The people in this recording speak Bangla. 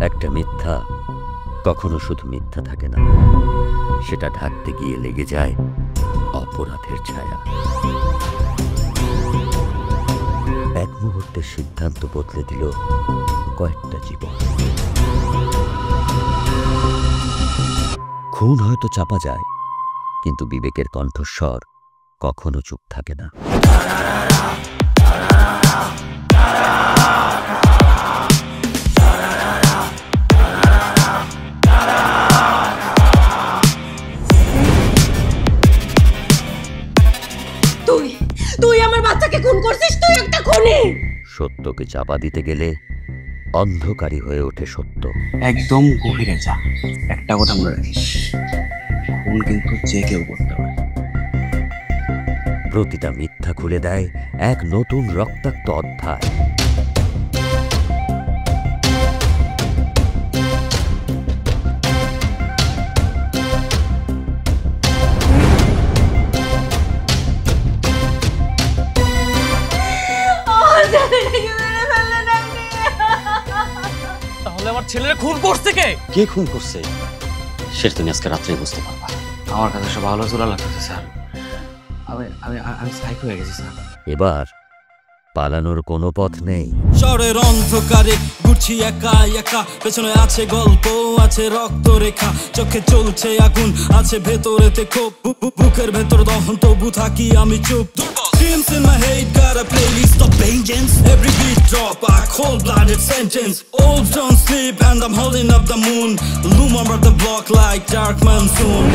একটা মিথ্যা কখনো শুধু মিথ্যা থাকে না, সেটা ঢাকতে গিয়ে লেগে যায় অপরাধের ছায়া। এক মুহূর্তের সিদ্ধান্ত বদলে দিল কয়েকটা জীবন। খুন হয়তো চাপা যায়, কিন্তু বিবেকের কণ্ঠস্বর কখনো চুপ থাকে না। তুই আমার বাচ্চাকে খুন করছিস, তুই একটা খুনি। সত্যকে চাপা দিতে গেলে অন্ধকারী হয়ে ওঠে সত্য। একদম গভীরে যা, একটা কথা মনে রাখিস, খুন কিন্তু যে কেউ করতে পারে। প্রতিটা মিথ্যা খুলে দেয় এক নতুন রক্তাক্ত অধ্যায়। তাহলে আমার ছেলের খুন করছে কে? কে খুন করছে সেটা তুমি আজকে রাত্রে বুঝতে পারবা। আমার কাছে সব ভালো চোরা লাগতেছে স্যার। আমি সাইকো হয়ে গেছি স্যার। এবার পালানোর কোনো পথ নেই। শহরের অন্ধকারে ঘুরছি একা একা, পেছনে আছে গল্প, আছে রক্ত রেখা, চোখে চলছে আগুন, আছে ভেতরেতে ক্ষোভ, বুকের ভেতর দহন, তবু থাকি আমি চুপ। Dreams in my head, got a playlist of vengeance. Every beat drop, a cold-blooded sentence. Wolves don't sleep and I'm holding up the moon. Loom over the block like dark monsoon.